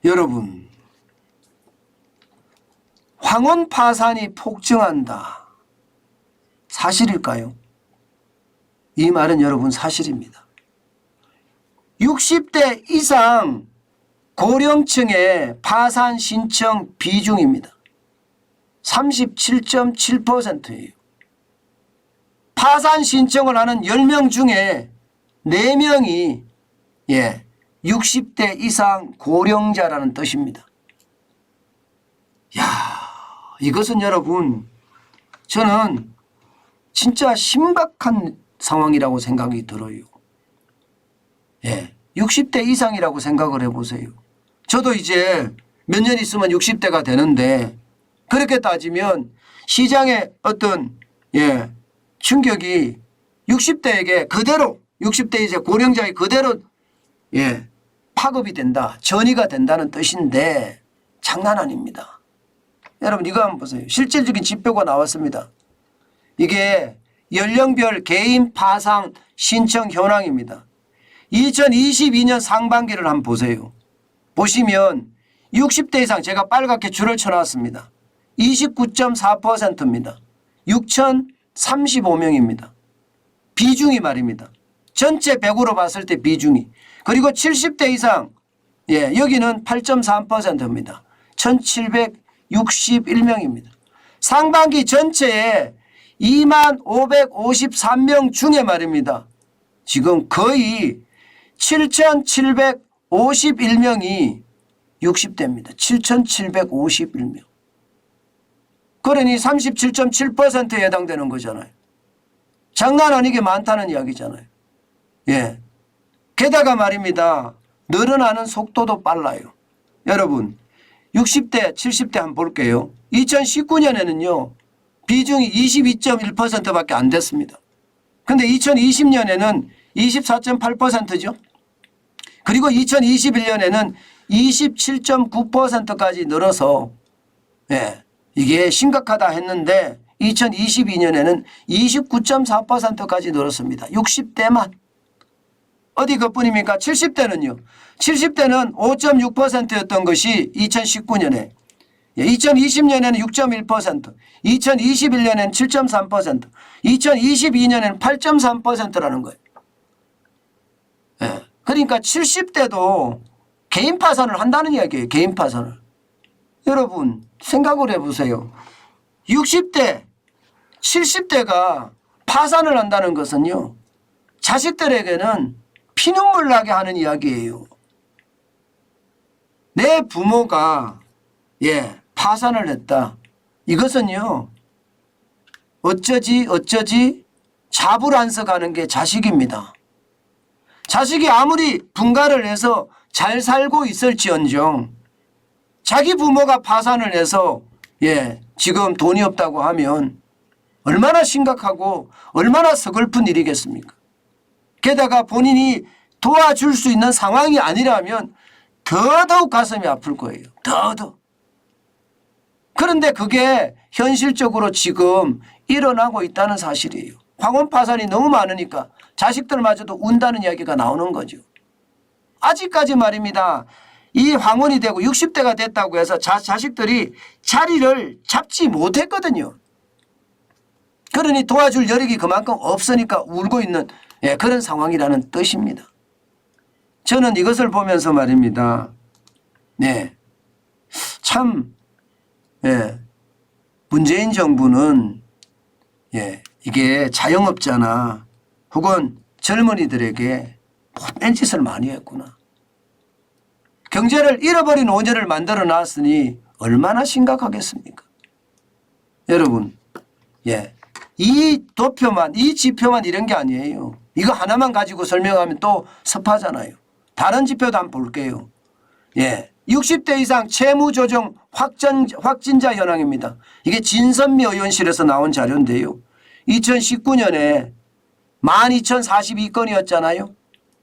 여러분, 황혼 파산이 폭증한다. 사실일까요? 이 말은 여러분 사실입니다. 60대 이상 고령층의 파산 신청 비중입니다. 37.7%예요. 파산 신청을 하는 10명 중에 4명이 60대 이상 고령자라는 뜻입니다. 이것은 여러분, 저는 진짜 심각한 상황이라고 생각이 들어요. 60대 이상이라고 생각을 해보세요. 저도 이제 몇 년 있으면 60대가 되는데, 그렇게 따지면 시장의 어떤 충격이 60대에게 그대로, 60대 이제 고령자에 그대로 파급이 된다, 전이가 된다는 뜻인데 장난 아닙니다. 여러분, 이거 한번 보세요. 실질적인 지표가 나왔습니다. 이게 연령별 개인 파산 신청 현황입니다. 2022년 상반기를 한번 보세요. 보시면 60대 이상, 제가 빨갛게 줄을 쳐놨습니다. 29.4%입니다. 6,035명입니다. 비중이 말입니다. 전체 100으로 봤을 때 비중이. 그리고 70대 이상, 여기는 8.3%입니다. 1,761명입니다. 상반기 전체에 2553명 중에 말입니다. 지금 거의 7,751명이 60대입니다. 7,751명. 그러니 37.7%에 해당되는 거잖아요. 장난 아니게 많다는 이야기잖아요. 게다가 말입니다. 늘어나는 속도도 빨라요. 여러분, 60대, 70대 한번 볼게요. 2019년에는요. 비중이 22.1%밖에 안 됐습니다. 근데 2020년에는 24.8%죠. 그리고 2021년에는 27.9%까지 늘어서 이게 심각하다 했는데 2022년에는 29.4%까지 늘었습니다. 60대만. 어디 그뿐입니까? 70대는요. 70대는 5.6%였던 것이 2019년에, 2020년에는 6.1%, 2021년에는 7.3%, 2022년에는 8.3%라는 거예요. 그러니까 70대도 개인 파산을 한다는 이야기예요. 개인 파산을. 여러분, 생각을 해보세요. 60대, 70대가 파산을 한다는 것은요, 자식들에게는 피눈물 나게 하는 이야기예요. 내 부모가 파산을 했다. 이것은요, 어쩌지 자불안석하는 게 자식입니다. 자식이 아무리 분가를 해서 잘 살고 있을지언정 자기 부모가 파산을 해서 지금 돈이 없다고 하면 얼마나 심각하고 얼마나 서글픈 일이겠습니까? 게다가 본인이 도와줄 수 있는 상황이 아니라면 더더욱 가슴이 아플 거예요. 더더욱. 그런데 그게 현실적으로 지금 일어나고 있다는 사실이에요. 황혼 파산이 너무 많으니까 자식들마저도 운다는 이야기가 나오는 거죠. 아직까지 말입니다. 이 황혼이 되고 60대가 됐다고 해서 자식들이 자리를 잡지 못했거든요. 그러니 도와줄 여력이 그만큼 없으니까 울고 있는 그런 상황이라는 뜻입니다. 저는 이것을 보면서 말입니다. 참 문재인 정부는 이게 자영업자나 혹은 젊은이들에게 못된 짓을 많이 했구나. 경제를 잃어버린 5년을 만들어 놨으니 얼마나 심각하겠습니까? 여러분, 이 도표만, 이 지표만 이런 게 아니에요. 이거 하나만 가지고 설명하면 또 섭하잖아요. 다른 지표도 한번 볼게요. 60대 이상 채무조정 확진자 현황입니다. 이게 진선미 의원실에서 나온 자료인데요. 2019년에 12,042건이었잖아요.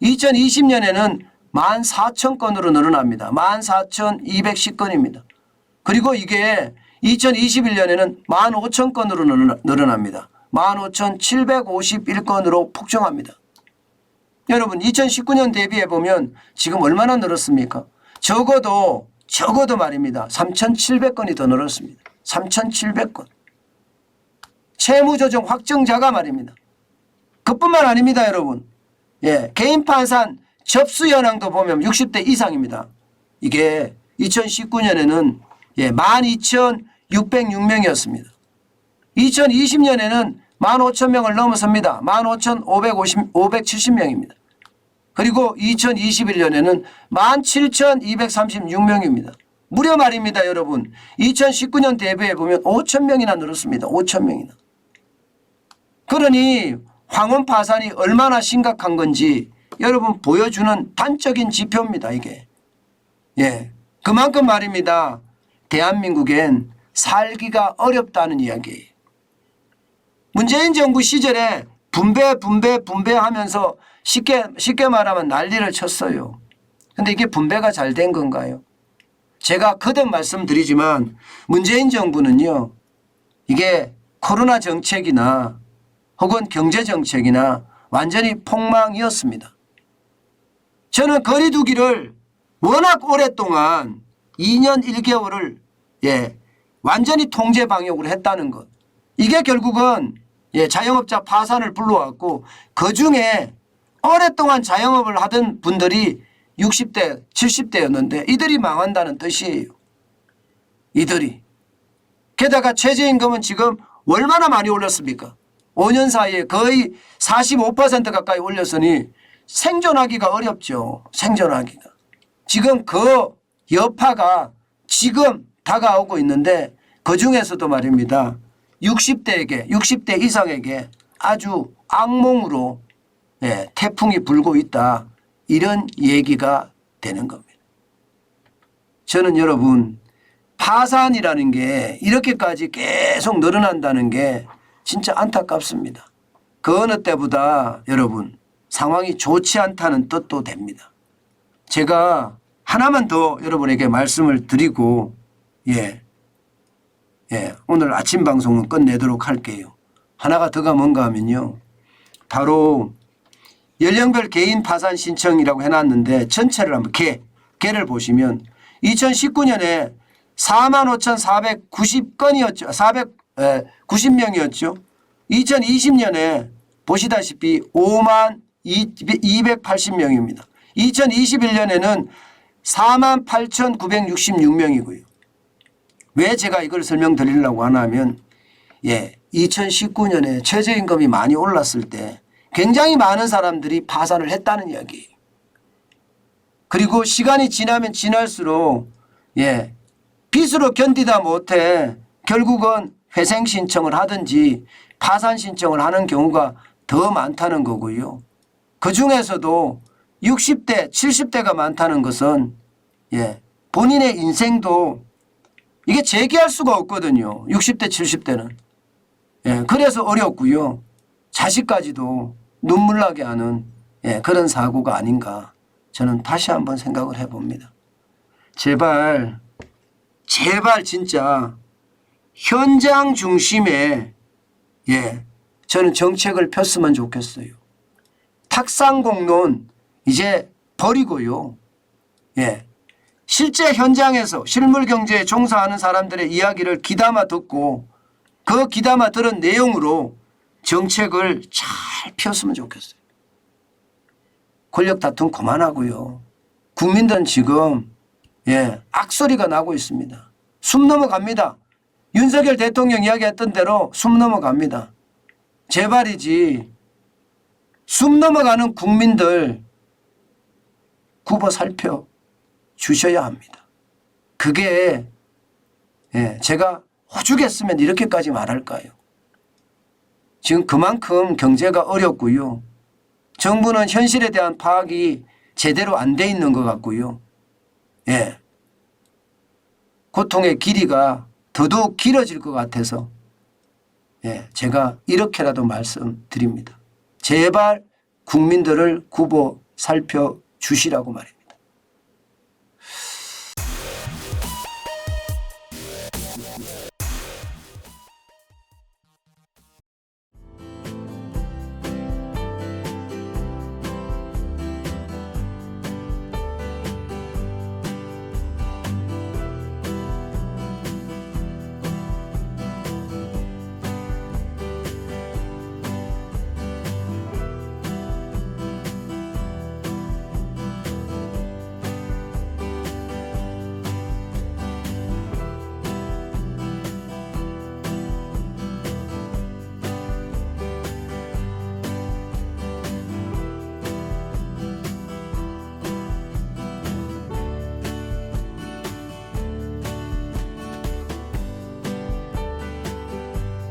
2020년에는 14,000건으로 늘어납니다. 14,210건입니다. 그리고 이게 2021년에는 15,000건으로 늘어납니다. 15,751건으로 폭증합니다. 여러분, 2019년 대비해 보면 지금 얼마나 늘었습니까? 적어도 적어도 말입니다. 3,700건이 더 늘었습니다. 3,700건. 채무조정 확정자가 말입니다. 그뿐만 아닙니다, 여러분. 예, 개인 파산 접수 현황도 보면 60대 이상입니다. 이게 2019년에는 12,606명이었습니다. 2020년에는 15,000명을 넘어섭니다. 15,570명입니다. 그리고 2021년에는 17,236명입니다. 무려 말입니다, 여러분. 2019년 대비해 보면 5,000명이나 늘었습니다. 5,000명이나. 그러니 황혼 파산이 얼마나 심각한 건지 여러분 보여주는 단적인 지표입니다, 이게. 예. 그만큼 말입니다. 대한민국엔 살기가 어렵다는 이야기예요. 문재인 정부 시절에 분배하면서 쉽게 말하면 난리를 쳤어요. 그런데 이게 분배가 잘 된 건가요? 제가 거듭 말씀드리지만 문재인 정부는요. 이게 코로나 정책이나 혹은 경제 정책이나 완전히 폭망이었습니다. 저는 거리 두기를 워낙 오랫동안 2년 1개월을 완전히 통제 방역으로 했다는 것. 이게 결국은 자영업자 파산을 불러왔고 그중에 오랫동안 자영업을 하던 분들이 60대 70대였는데 이들이 망한다는 뜻이에요. 이들이. 게다가 최저임금은 지금 얼마나 많이 올렸습니까? 5년 사이에 거의 45% 가까이 올렸으니 생존하기가 어렵죠. 생존하기가. 지금 그 여파가 지금 다가오고 있는데 그중에서도 말입니다. 60대 이상에게 아주 악몽으로 태풍이 불고 있다. 이런 얘기가 되는 겁니다. 저는 여러분 파산이라는 게 이렇게까지 계속 늘어난다는 게 진짜 안타깝습니다. 그 어느 때보다 여러분 상황이 좋지 않다는 뜻도 됩니다. 제가 하나만 더 여러분에게 말씀을 드리고 오늘 아침 방송은 끝내도록 할게요. 하나가 더가 뭔가 하면요. 바로 연령별 개인 파산 신청이라고 해놨는데 전체를 한번 개를 보시면 2019년에 45,490건이었죠. 490명이었죠. 2020년에 보시다시피 52,280명입니다. 2021년에는 48,966명이고요. 왜 제가 이걸 설명드리려고 하냐면 2019년에 최저임금이 많이 올랐을 때 굉장히 많은 사람들이 파산을 했다는 이야기예요. 그리고 시간이 지나면 지날수록 빚으로 견디다 못해 결국은 회생 신청을 하든지 파산 신청을 하는 경우가 더 많다는 거고요. 그중에서도 60대 70대가 많다는 것은 본인의 인생도 이게 재기할 수가 없거든요. 60대 70대는. 그래서 어렵고요. 자식까지도 눈물 나게 하는 그런 사고가 아닌가 저는 다시 한번 생각을 해봅니다. 제발 진짜 현장 중심에 저는 정책을 폈으면 좋겠어요. 탁상공론 이제 버리고요. 실제 현장에서 실물경제에 종사하는 사람들의 이야기를 귀담아 듣고 그 귀담아 들은 내용으로 정책을 잘 폈으면 좋겠어요. 권력 다툼 그만하고요. 국민들은 지금 악소리가 나고 있습니다. 숨 넘어갑니다. 윤석열 대통령 이야기했던 대로 숨 넘어갑니다. 제발이지 숨 넘어가는 국민들 굽어 살펴 주셔야 합니다. 그게 제가 오죽했으면 이렇게까지 말할까요? 지금 그만큼 경제가 어렵고요. 정부는 현실에 대한 파악이 제대로 안 돼 있는 것 같고요. 고통의 길이가 더더욱 길어질 것 같아서 제가 이렇게라도 말씀드립니다. 제발 국민들을 굽어 살펴 주시라고 말입니다.